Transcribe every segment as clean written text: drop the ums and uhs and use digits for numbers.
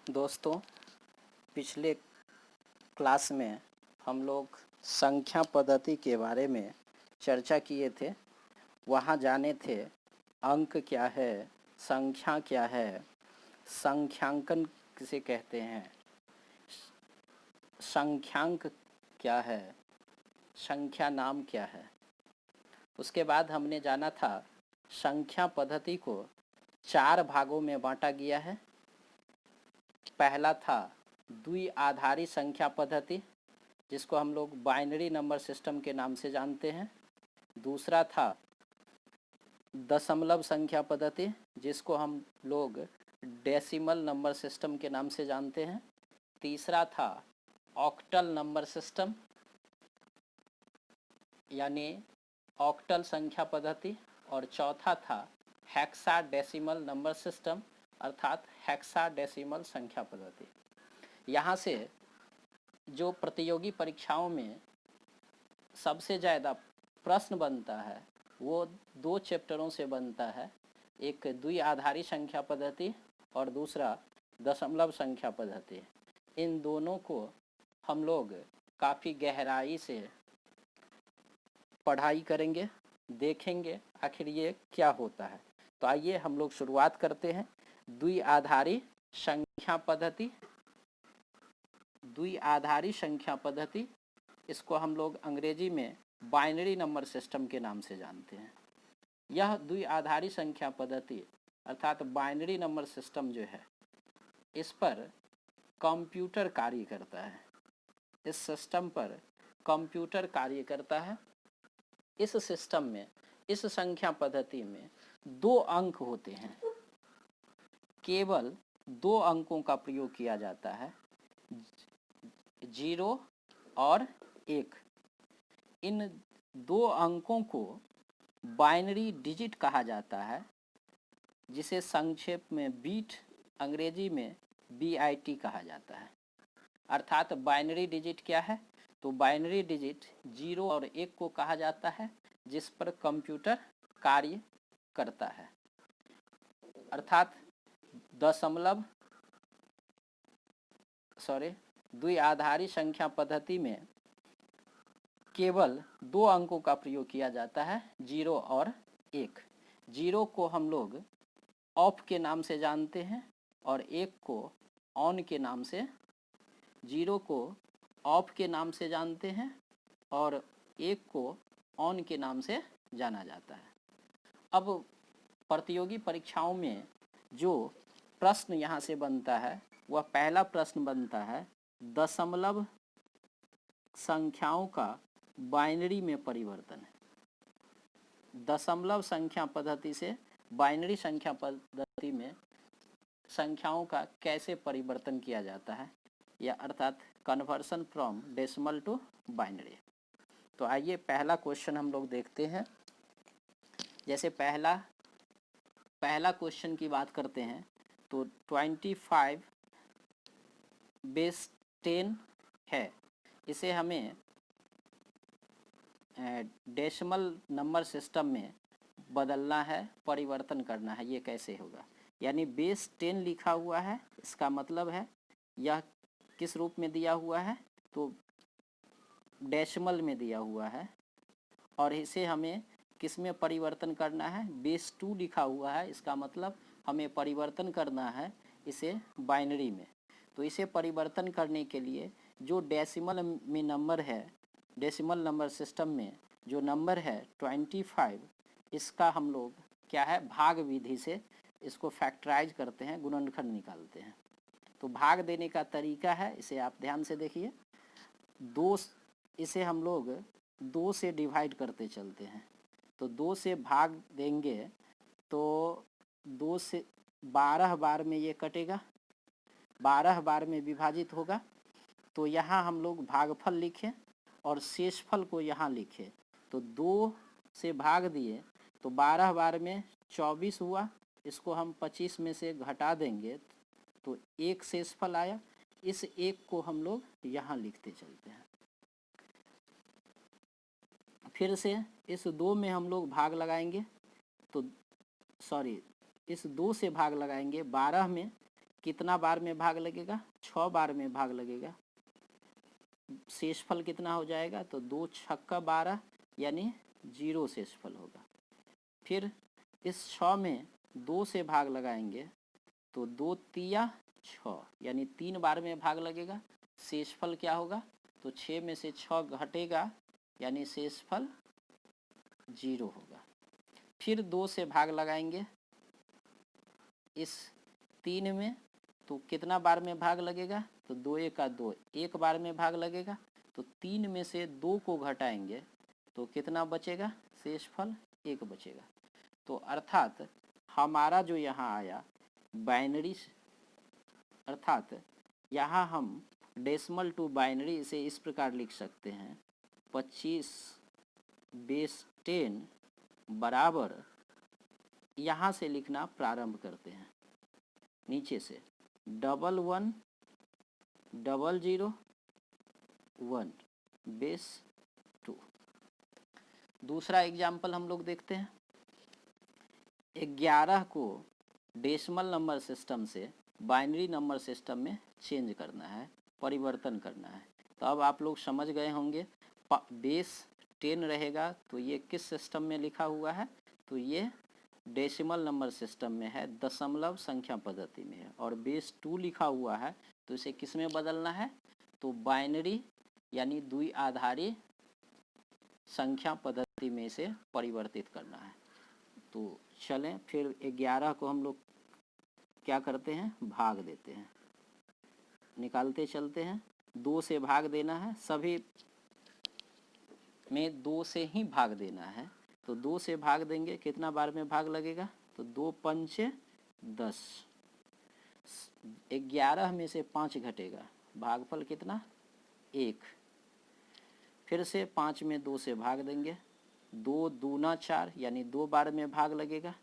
दोस्तों, पिछले क्लास में हम लोग संख्या पद्धति के बारे में चर्चा किए थे। वहाँ जाने थे अंक क्या है, संख्या क्या है, संख्यांकन किसे कहते हैं, संख्यांक क्या है, संख्या नाम क्या है। उसके बाद हमने जाना था संख्या पद्धति को 4 भागों में बांटा गया है। पहला था द्विआधारी संख्या पद्धति, जिसको हम लोग बाइनरी नंबर सिस्टम के नाम से जानते हैं। दूसरा था दशमलव संख्या पद्धति, जिसको हम लोग डेसिमल नंबर सिस्टम के नाम से जानते हैं। तीसरा था ऑक्टल नंबर सिस्टम यानी ऑक्टल संख्या पद्धति। और चौथा था हेक्साडेसिमल नंबर सिस्टम अर्थात हेक्साडेसिमल संख्या पद्धति। यहाँ से जो प्रतियोगी परीक्षाओं में सबसे ज़्यादा प्रश्न बनता है वो 2 चैप्टरों से बनता है, एक द्विआधारी संख्या पद्धति और दूसरा दशमलव संख्या पद्धति। इन दोनों को हम लोग काफ़ी गहराई से पढ़ाई करेंगे, देखेंगे आखिर ये क्या होता है। तो आइए हम लोग शुरुआत करते हैं। द्विआधारी संख्या पद्धति, द्विआधारी संख्या पद्धति, इसको हम लोग अंग्रेजी में बाइनरी नंबर सिस्टम के नाम से जानते हैं। यह द्विआधारी संख्या पद्धति अर्थात बाइनरी नंबर सिस्टम जो है, इस पर कंप्यूटर कार्य करता है। इस सिस्टम पर कंप्यूटर कार्य करता है। इस सिस्टम में, इस संख्या पद्धति में 2 अंक होते हैं। केवल 2 अंकों का प्रयोग किया जाता है, 0 और 1। इन 2 अंकों को बाइनरी डिजिट कहा जाता है, जिसे संक्षेप में बीट, अंग्रेजी में BIT कहा जाता है। अर्थात बाइनरी डिजिट क्या है? तो बाइनरी डिजिट 0 और 1 को कहा जाता है, जिस पर कंप्यूटर कार्य करता है। अर्थात द्विआधारी संख्या पद्धति में केवल 2 अंकों का प्रयोग किया जाता है, 0 और 1। 0 को हम लोग ऑफ के नाम से जानते हैं और 1 को ऑन के नाम से, 0 को ऑफ के नाम से जानते हैं और 1 को ऑन के नाम से जाना जाता है। अब प्रतियोगी परीक्षाओं में जो प्रश्न यहाँ से बनता है वह पहला प्रश्न बनता है दशमलव संख्याओं का बाइनरी में परिवर्तन। दशमलव संख्या पद्धति से बाइनरी संख्या पद्धति में संख्याओं का कैसे परिवर्तन किया जाता है, या अर्थात conversion from decimal to binary. तो आइए पहला क्वेश्चन हम लोग देखते हैं। जैसे पहला क्वेश्चन की बात करते हैं तो 25 बेस 10 है। इसे हमें डेसिमल नंबर सिस्टम में बदलना है, परिवर्तन करना है। ये कैसे होगा? यानी बेस 10 लिखा हुआ है, इसका मतलब है यह किस रूप में दिया हुआ है? तो डेसिमल में दिया हुआ है। और इसे हमें किस में परिवर्तन करना है? बेस 2 लिखा हुआ है, इसका मतलब हमें परिवर्तन करना है इसे बाइनरी में। तो इसे परिवर्तन करने के लिए जो डेसिमल में नंबर है, डेसिमल नंबर सिस्टम में जो नंबर है 25, इसका हम लोग क्या है, भाग विधि से इसको फैक्टराइज करते हैं, गुणनखंड निकालते हैं। तो भाग देने का तरीका है, इसे आप ध्यान से देखिए। इसे हम लोग 2 से डिवाइड करते चलते हैं। तो 2 से भाग देंगे तो 2 से 12 बार में ये कटेगा, 12 बार में विभाजित होगा। तो यहाँ हम लोग भागफल लिखें और शेषफल को यहाँ लिखें। तो 2 से भाग दिए तो 12 बार में 24 हुआ, इसको हम 25 में से घटा देंगे तो 1 शेषफल आया। इस 1 को हम लोग यहाँ लिखते चलते हैं। फिर से इस 2 में हम लोग भाग लगाएंगे तो इस 2 से भाग लगाएंगे 12 में, कितना बार में भाग लगेगा? 6 बार में भाग लगेगा। शेषफल कितना हो जाएगा? तो 2 छक्का 12 यानी 0 शेषफल होगा। फिर इस 6 में 2 से भाग लगाएंगे तो 2 तिया 6 यानी 3 बार में भाग लगेगा। शेषफल क्या होगा? तो 6 में से 6 घटेगा यानी शेषफल 0 होगा। फिर 2 से भाग लगाएंगे इस 3 में, तो कितना बार में भाग लगेगा? तो 2 एक 2, 1 बार में भाग लगेगा। तो 3 में से 2 को घटाएंगे तो कितना बचेगा? शेषफल 1 बचेगा। तो अर्थात हमारा जो यहाँ आया बाइनरी, अर्थात यहाँ हम डेसिमल टू बाइनरी इसे इस प्रकार लिख सकते हैं 25/10 बराबर, यहाँ से लिखना प्रारंभ करते हैं नीचे से 110001/2। दूसरा एग्जाम्पल हम लोग देखते हैं। 11 को डेसिमल नंबर सिस्टम से बाइनरी नंबर सिस्टम में चेंज करना है, परिवर्तन करना है। तो अब आप लोग समझ गए होंगे बेस 10 रहेगा तो ये किस सिस्टम में लिखा हुआ है? तो ये डेसिमल नंबर सिस्टम में है, दशमलव संख्या पद्धति में है। और बेस 2 लिखा हुआ है तो इसे किस में बदलना है? तो बाइनरी यानी द्विआधारी संख्या पद्धति में इसे परिवर्तित करना है। तो चलें फिर 11 को हम लोग क्या करते हैं? भाग देते हैं, निकालते चलते हैं। 2 से भाग देना है, सभी में 2 से ही भाग देना है। तो 2 से भाग देंगे, कितना बार में भाग लगेगा? तो 2 पंचे 10, 11 में से 5 घटेगा, भागफल कितना? 1। फिर से 5 में 2 से भाग देंगे, 2 दूना 4 यानी 2 बार में भाग लगेगा।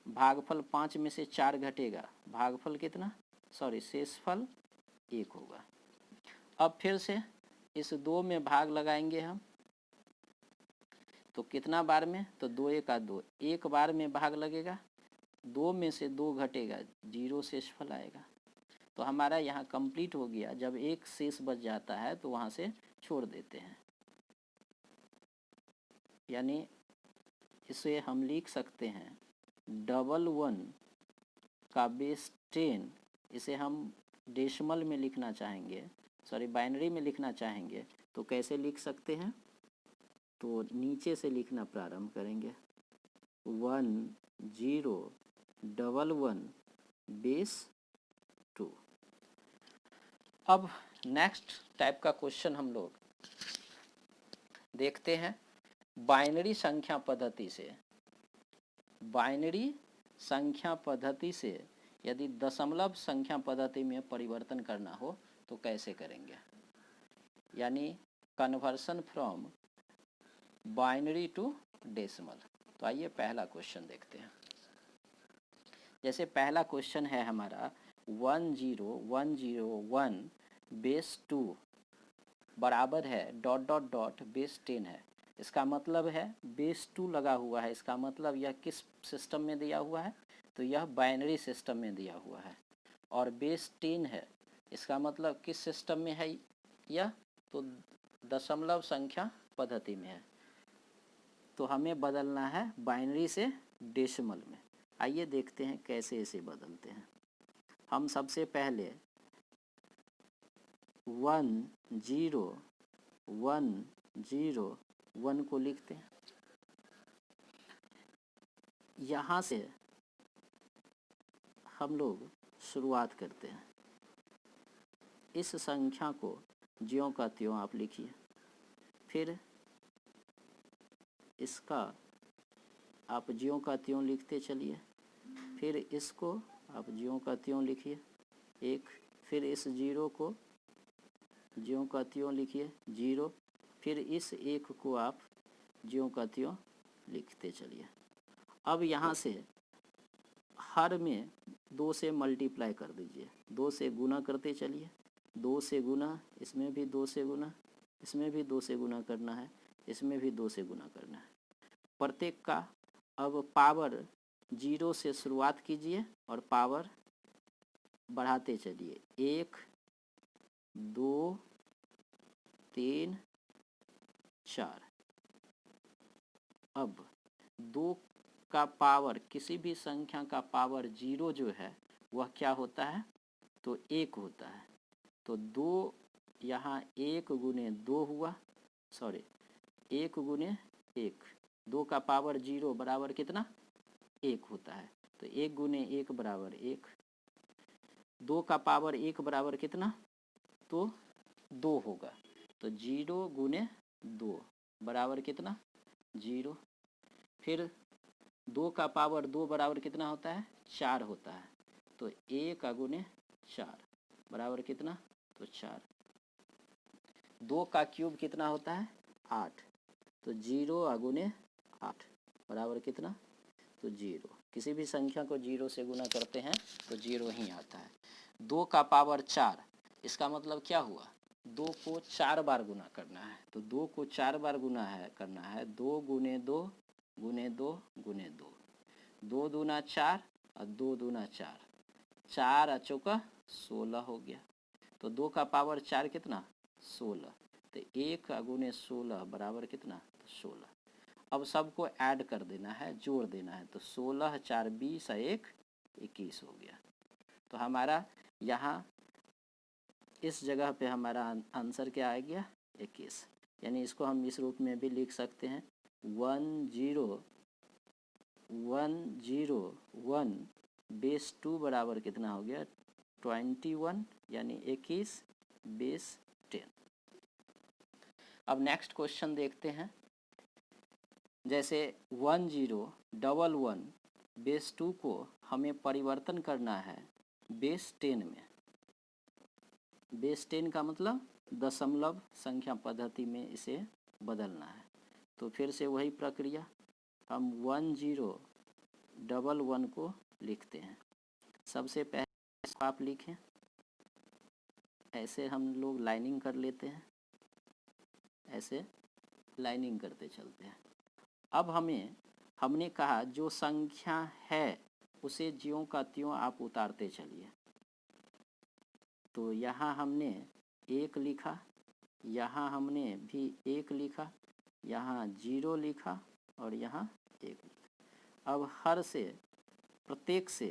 भागफल 5 में से 4 घटेगा, भागफल कितना? शेषफल 1 होगा। अब फिर से इस 2 में भाग लगाएंगे हम, तो कितना बार में? तो 2 एक 2, 1 बार में भाग लगेगा। 2 में से 2 घटेगा, 0 शेषफल आएगा। तो हमारा यहाँ कंप्लीट हो गया। जब एक शेष बच जाता है तो वहाँ से छोड़ देते हैं, यानी इसे हम लिख सकते हैं 11 का बेस 10। इसे हम डेसिमल में लिखना चाहेंगे, बाइनरी में लिखना चाहेंगे तो कैसे लिख सकते हैं? तो नीचे से लिखना प्रारंभ करेंगे 1011/2। अब नेक्स्ट टाइप का क्वेश्चन हम लोग देखते हैं। बाइनरी संख्या पद्धति से, बाइनरी संख्या पद्धति से यदि दशमलव संख्या पद्धति में परिवर्तन करना हो तो कैसे करेंगे? यानी conversion from binary to decimal. तो आइए पहला क्वेश्चन देखते हैं। जैसे पहला क्वेश्चन है हमारा 10101/2 बराबर है डॉट डॉट डॉट बेस 10 है। इसका मतलब है बेस 2 लगा हुआ है, इसका मतलब यह किस सिस्टम में दिया हुआ है? तो यह बाइनरी सिस्टम में दिया हुआ है। और बेस 10 है, इसका मतलब किस सिस्टम में है यह? तो दशमलव संख्या पद्धति में है। तो हमें बदलना है बाइनरी से डेसिमल में। आइए देखते हैं कैसे इसे बदलते हैं। हम सबसे पहले 10101 को लिखते हैं। यहाँ से हम लोग शुरुआत करते हैं। इस संख्या को ज्यों का त्यों आप लिखिए, फिर इसका आप ज्यों का त्यों लिखते चलिए, फिर इसको आप ज्यों का त्यों लिखिए 1, फिर इस 0 को ज्यों का त्यों लिखिए 0, फिर इस 1 को आप ज्यों का त्यों लिखते चलिए। अब यहाँ से हर में 2 से मल्टीप्लाई कर दीजिए, 2 से गुना करते चलिए, 2 से गुना, इसमें भी 2 से गुना, इसमें भी 2 से गुना करना है, इसमें भी 2 से गुना करना है। प्रत्येक का अब पावर 0 से शुरुआत कीजिए और पावर बढ़ाते चलिए, 1 2 3 4। अब 2 का पावर, किसी भी संख्या का पावर 0 जो है वह क्या होता है, तो 1 होता है। तो 2 यहाँ 1 गुने 2 हुआ, सॉरी 1 गुने 1, 2 का पावर 0 बराबर कितना, 1 होता है। तो 1 गुने 1 बराबर 1, 2 का पावर 1 बराबर कितना, तो 2 होगा। तो 0 गुने 2 बराबर कितना, 0। फिर 2 का पावर 2 बराबर कितना होता है, 4 होता है। तो 1 गुने 4 बराबर कितना, तो 4। 2 का क्यूब कितना होता है, 8। तो 0 गुने 8 बराबर कितना, तो 0। किसी भी संख्या को 0 से गुना करते हैं तो 0 ही आता है। 2 का पावर 4, इसका मतलब क्या हुआ, 2 को 4 बार गुना करना है। तो 2 को 4 बार करना है, 2 गुने 2 गुने 2 गुने 2, 2 दूना 4 और 2 दूना 4, 4 चौका 16 हो गया। तो 2 का पावर 4 कितना, 16। तो 1 गुने 16 बराबर कितना, तो 16। अब सबको ऐड कर देना है, जोड़ देना है। तो 16 4 20 और 1 21 हो गया। तो हमारा यहाँ इस जगह पे हमारा आंसर क्या आ गया, 21। यानी इसको हम इस रूप में भी लिख सकते हैं, 1 0 1 0 1 बेस 2 बराबर कितना हो गया, 21, यानी 21 बेस 10। अब नेक्स्ट क्वेश्चन देखते हैं। जैसे 1 0 1 1 बेस 2 को हमें परिवर्तन करना है बेस 10 में। बेस 10 का मतलब दशमलव संख्या पद्धति में इसे बदलना है। तो फिर से वही प्रक्रिया, हम 1 0 1 1 को लिखते हैं। सबसे पहले इसको आप लिखें, ऐसे हम लोग लाइनिंग कर लेते हैं, ऐसे लाइनिंग करते चलते हैं। अब हमने कहा जो संख्या है उसे ज्यों का त्यों आप उतारते चलिए। तो यहाँ हमने 1 लिखा, यहाँ हमने भी 1 लिखा, यहाँ 0 लिखा और यहाँ 1 लिखा। अब हर से, प्रत्येक से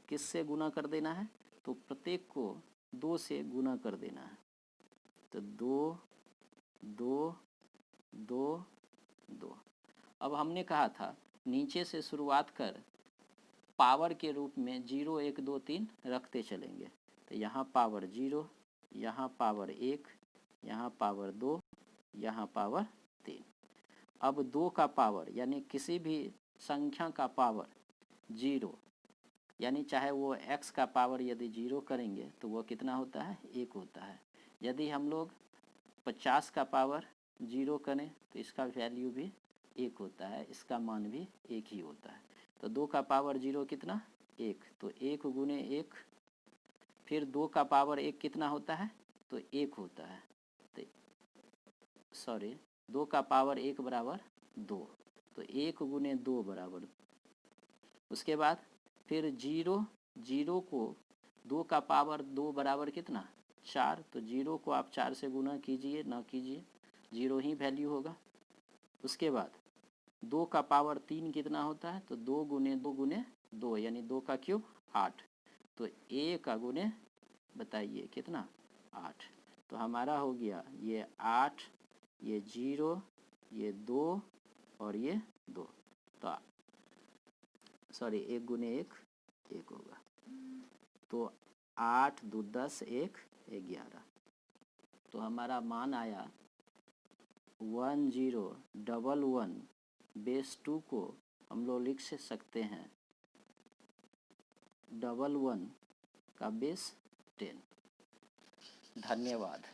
किससे गुना कर देना है, तो प्रत्येक को 2 से गुना कर देना है। तो 2 2 2 2। अब हमने कहा था नीचे से शुरुआत कर पावर के रूप में 0 1 2 3 रखते चलेंगे। तो यहाँ पावर 0, यहाँ पावर 1, यहाँ पावर 2, यहाँ पावर 3। अब 2 का पावर, यानी किसी भी संख्या का पावर 0, यानी चाहे वो x का पावर यदि 0 करेंगे तो वो कितना होता है, 1 होता है। यदि हम लोग 50 का पावर 0 करें तो इसका वैल्यू भी 1 होता है, इसका मान भी 1 ही होता है। तो 2 का पावर 0 कितना, 1। तो 1 गुने 1, फिर 2 का पावर 1 कितना होता है, तो 1 होता है। तो सॉरी 2 का पावर 1 बराबर 2, तो 1 गुने 2 बराबर। उसके बाद फिर 0 0 को 2 का पावर 2 बराबर कितना, 4। तो 0 को आप 4 से गुना कीजिए, ना कीजिए, 0 ही वैल्यू होगा। उसके बाद 2 का पावर 3 कितना होता है, तो 2 गुने 2 यानी 2 का क्यूब 8। तो 1 गुने बताइए कितना, 8। तो हमारा हो गया ये 8, ये 0, ये 2 और ये 2। तो सॉरी 1 गुने 1 1 होगा। तो 8 2 10 1 11। तो हमारा मान आया 1 0 1 1 बेस 2 को हम लोग लिख सकते हैं 1 1 का बेस 10। धन्यवाद।